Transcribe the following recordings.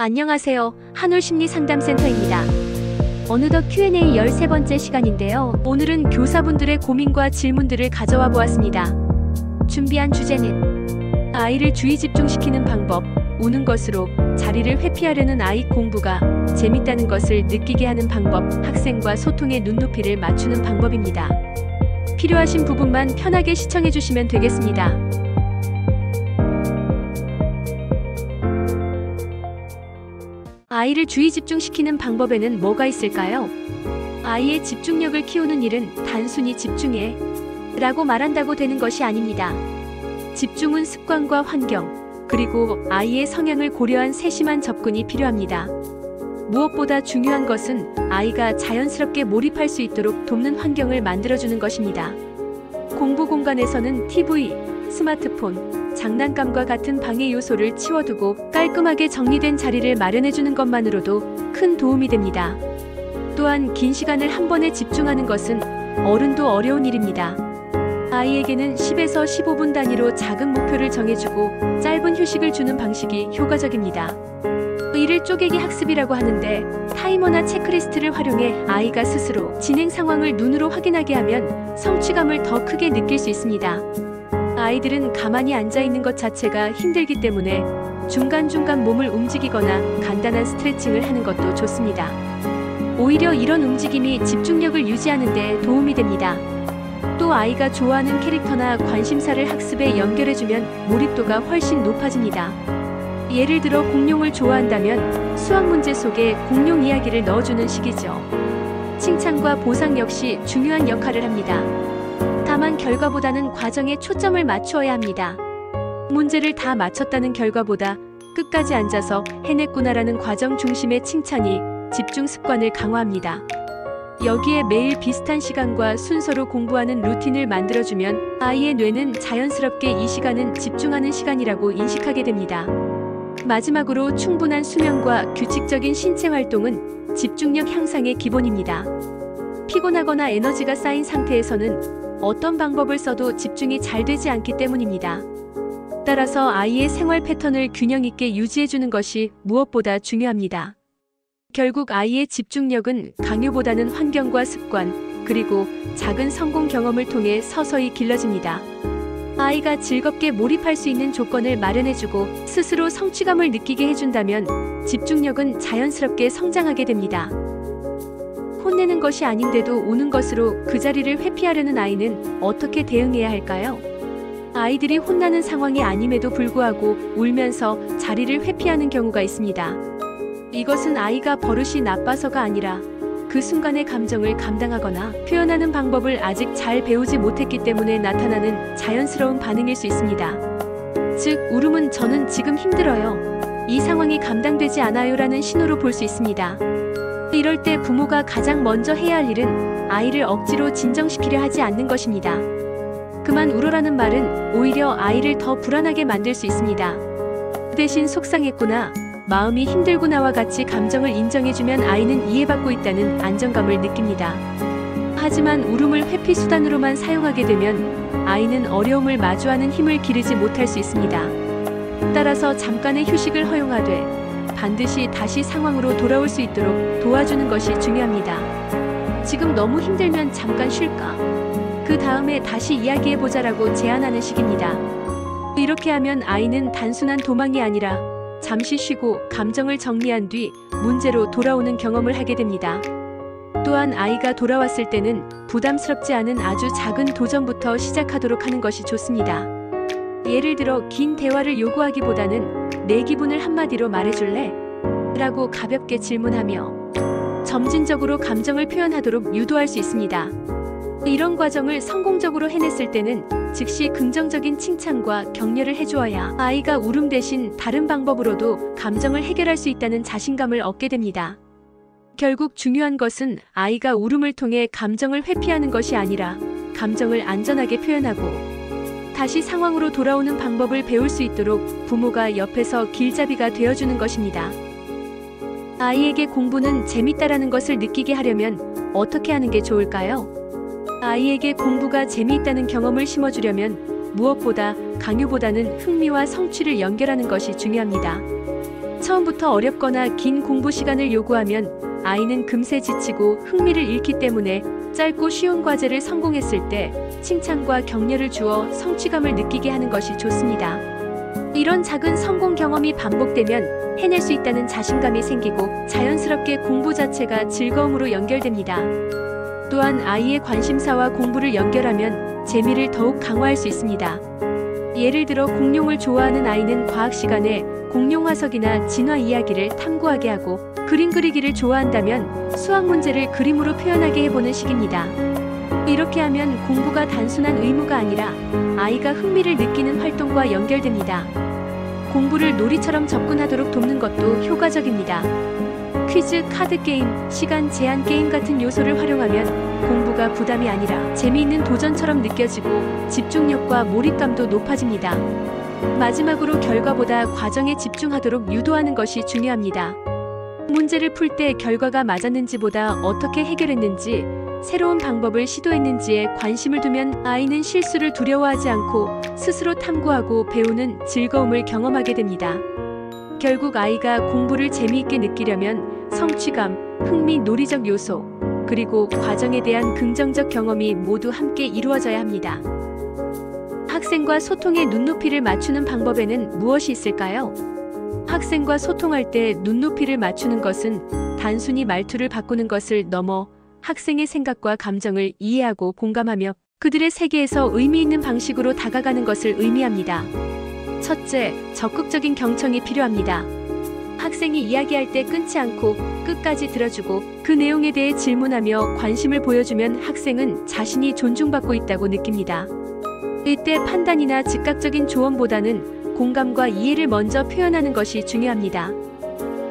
안녕하세요. 한올심리상담센터입니다. 어느덧 Q&A 13번째 시간인데요. 오늘은 교사분들의 고민과 질문들을 가져와 보았습니다. 준비한 주제는 아이를 주의 집중시키는 방법, 우는 것으로 자리를 회피하려는 아이 공부가 재밌다는 것을 느끼게 하는 방법, 학생과 소통의 눈높이를 맞추는 방법입니다. 필요하신 부분만 편하게 시청해 주시면 되겠습니다. 아이를 주의 집중시키는 방법에는 뭐가 있을까요? 아이의 집중력을 키우는 일은 단순히 집중해 라고 말한다고 되는 것이 아닙니다. 집중은 습관과 환경, 그리고 아이의 성향을 고려한 세심한 접근이 필요합니다. 무엇보다 중요한 것은 아이가 자연스럽게 몰입할 수 있도록 돕는 환경을 만들어주는 것입니다. 공부 공간에서는 TV, 스마트폰, 장난감과 같은 방해 요소를 치워두고 깔끔하게 정리된 자리를 마련해주는 것만으로도 큰 도움이 됩니다. 또한 긴 시간을 한 번에 집중하는 것은 어른도 어려운 일입니다. 아이에게는 10에서 15분 단위로 작은 목표를 정해주고 짧은 휴식을 주는 방식이 효과적입니다. 이를 쪼개기 학습이라고 하는데, 타이머나 체크리스트를 활용해 아이가 스스로 진행 상황을 눈으로 확인하게 하면 성취감을 더 크게 느낄 수 있습니다. 아이들은 가만히 앉아있는 것 자체가 힘들기 때문에 중간중간 몸을 움직이거나 간단한 스트레칭을 하는 것도 좋습니다. 오히려 이런 움직임이 집중력을 유지하는 데 도움이 됩니다. 또 아이가 좋아하는 캐릭터나 관심사를 학습에 연결해주면 몰입도가 훨씬 높아집니다. 예를 들어 공룡을 좋아한다면 수학 문제 속에 공룡 이야기를 넣어주는 식이죠. 칭찬과 보상 역시 중요한 역할을 합니다. 다만 결과보다는 과정에 초점을 맞추어야 합니다. 문제를 다 맞췄다는 결과보다 끝까지 앉아서 해냈구나라는 과정 중심의 칭찬이 집중 습관을 강화합니다. 여기에 매일 비슷한 시간과 순서로 공부하는 루틴을 만들어주면 아이의 뇌는 자연스럽게 이 시간은 집중하는 시간이라고 인식하게 됩니다. 마지막으로 충분한 수면과 규칙적인 신체 활동은 집중력 향상의 기본입니다. 피곤하거나 에너지가 쌓인 상태에서는 어떤 방법을 써도 집중이 잘 되지 않기 때문입니다. 따라서 아이의 생활 패턴을 균형 있게 유지해주는 것이 무엇보다 중요합니다. 결국 아이의 집중력은 강요보다는 환경과 습관, 그리고 작은 성공 경험을 통해 서서히 길러집니다. 아이가 즐겁게 몰입할 수 있는 조건을 마련해주고 스스로 성취감을 느끼게 해준다면 집중력은 자연스럽게 성장하게 됩니다. 혼내는 것이 아닌데도 우는 것으로 그 자리를 회피하려는 아이는 어떻게 대응해야 할까요? 아이들이 혼나는 상황이 아님에도 불구하고 울면서 자리를 회피하는 경우가 있습니다. 이것은 아이가 버릇이 나빠서가 아니라 그 순간의 감정을 감당하거나 표현하는 방법을 아직 잘 배우지 못했기 때문에 나타나는 자연스러운 반응일 수 있습니다. 즉, 울음은 저는 지금 힘들어요, 이 상황이 감당되지 않아요 라는 신호로 볼 수 있습니다. 이럴 때 부모가 가장 먼저 해야 할 일은 아이를 억지로 진정시키려 하지 않는 것입니다. 그만 울어라는 말은 오히려 아이를 더 불안하게 만들 수 있습니다. 대신 속상했구나, 마음이 힘들구나와 같이 감정을 인정해주면 아이는 이해받고 있다는 안정감을 느낍니다. 하지만 울음을 회피 수단으로만 사용하게 되면 아이는 어려움을 마주하는 힘을 기르지 못할 수 있습니다. 따라서 잠깐의 휴식을 허용하되 반드시 다시 상황으로 돌아올 수 있도록 도와주는 것이 중요합니다. 지금 너무 힘들면 잠깐 쉴까? 그 다음에 다시 이야기해보자라고 제안하는 식입니다. 이렇게 하면 아이는 단순한 도망이 아니라 잠시 쉬고 감정을 정리한 뒤 문제로 돌아오는 경험을 하게 됩니다. 또한 아이가 돌아왔을 때는 부담스럽지 않은 아주 작은 도전부터 시작하도록 하는 것이 좋습니다. 예를 들어 긴 대화를 요구하기보다는 내 기분을 한마디로 말해줄래? 라고 가볍게 질문하며 점진적으로 감정을 표현하도록 유도할 수 있습니다. 이런 과정을 성공적으로 해냈을 때는 즉시 긍정적인 칭찬과 격려를 해주어야 아이가 울음 대신 다른 방법으로도 감정을 해결할 수 있다는 자신감을 얻게 됩니다. 결국 중요한 것은 아이가 울음을 통해 감정을 회피하는 것이 아니라 감정을 안전하게 표현하고 다시 상황으로 돌아오는 방법을 배울 수 있도록 부모가 옆에서 길잡이가 되어주는 것입니다. 아이에게 공부는 재밌다라는 것을 느끼게 하려면 어떻게 하는 게 좋을까요? 아이에게 공부가 재미있다는 경험을 심어주려면 무엇보다 강요보다는 흥미와 성취를 연결하는 것이 중요합니다. 처음부터 어렵거나 긴 공부 시간을 요구하면 아이는 금세 지치고 흥미를 잃기 때문에 짧고 쉬운 과제를 성공했을 때 칭찬과 격려를 주어 성취감을 느끼게 하는 것이 좋습니다. 이런 작은 성공 경험이 반복되면 해낼 수 있다는 자신감이 생기고 자연스럽게 공부 자체가 즐거움으로 연결됩니다. 또한 아이의 관심사와 공부를 연결하면 재미를 더욱 강화할 수 있습니다. 예를 들어 공룡을 좋아하는 아이는 과학 시간에 공룡 화석이나 진화 이야기를 탐구하게 하고, 그림 그리기를 좋아한다면 수학 문제를 그림으로 표현하게 해보는 식입니다. 이렇게 하면 공부가 단순한 의무가 아니라 아이가 흥미를 느끼는 활동과 연결됩니다. 공부를 놀이처럼 접근하도록 돕는 것도 효과적입니다. 퀴즈, 카드 게임, 시간 제한 게임 같은 요소를 활용하면 공부가 부담이 아니라 재미있는 도전처럼 느껴지고 집중력과 몰입감도 높아집니다. 마지막으로 결과보다 과정에 집중하도록 유도하는 것이 중요합니다. 문제를 풀 때 결과가 맞았는지보다 어떻게 해결했는지, 새로운 방법을 시도했는지에 관심을 두면 아이는 실수를 두려워하지 않고 스스로 탐구하고 배우는 즐거움을 경험하게 됩니다. 결국 아이가 공부를 재미있게 느끼려면 성취감, 흥미, 놀이적 요소, 그리고 과정에 대한 긍정적 경험이 모두 함께 이루어져야 합니다. 학생과 소통의 눈높이를 맞추는 방법에는 무엇이 있을까요? 학생과 소통할 때 눈높이를 맞추는 것은 단순히 말투를 바꾸는 것을 넘어 학생의 생각과 감정을 이해하고 공감하며 그들의 세계에서 의미 있는 방식으로 다가가는 것을 의미합니다. 첫째, 적극적인 경청이 필요합니다. 학생이 이야기할 때 끊지 않고 끝까지 들어주고 그 내용에 대해 질문하며 관심을 보여주면 학생은 자신이 존중받고 있다고 느낍니다. 이때 판단이나 즉각적인 조언보다는 공감과 이해를 먼저 표현하는 것이 중요합니다.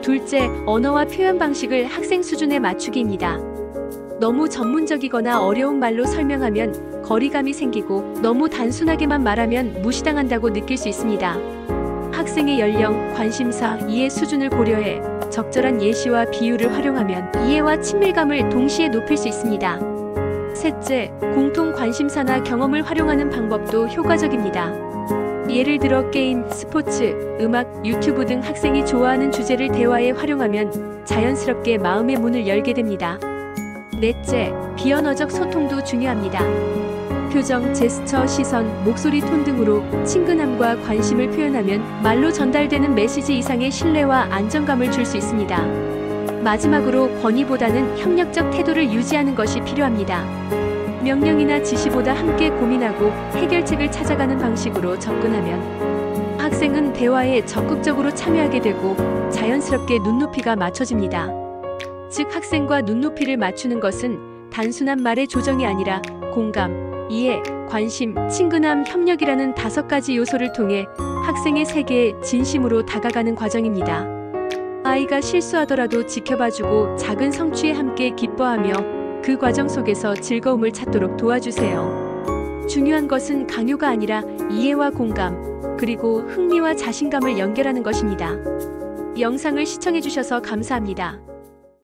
둘째, 언어와 표현 방식을 학생 수준에 맞추기입니다. 너무 전문적이거나 어려운 말로 설명하면 거리감이 생기고 너무 단순하게만 말하면 무시당한다고 느낄 수 있습니다. 학생의 연령, 관심사, 이해 수준을 고려해 적절한 예시와 비유를 활용하면 이해와 친밀감을 동시에 높일 수 있습니다. 셋째, 공통 관심사나 경험을 활용하는 방법도 효과적입니다. 예를 들어 게임, 스포츠, 음악, 유튜브 등 학생이 좋아하는 주제를 대화에 활용하면 자연스럽게 마음의 문을 열게 됩니다. 넷째, 비언어적 소통도 중요합니다. 표정, 제스처, 시선, 목소리 톤 등으로 친근함과 관심을 표현하면 말로 전달되는 메시지 이상의 신뢰와 안정감을 줄 수 있습니다. 마지막으로 권위보다는 협력적 태도를 유지하는 것이 필요합니다. 명령이나 지시보다 함께 고민하고 해결책을 찾아가는 방식으로 접근하면 학생은 대화에 적극적으로 참여하게 되고 자연스럽게 눈높이가 맞춰집니다. 즉, 학생과 눈높이를 맞추는 것은 단순한 말의 조정이 아니라 공감, 이해, 관심, 친근함, 협력이라는 5가지 요소를 통해 학생의 세계에 진심으로 다가가는 과정입니다. 아이가 실수하더라도 지켜봐주고 작은 성취에 함께 기뻐하며 그 과정 속에서 즐거움을 찾도록 도와주세요. 중요한 것은 강요가 아니라 이해와 공감, 그리고 흥미와 자신감을 연결하는 것입니다. 영상을 시청해주셔서 감사합니다.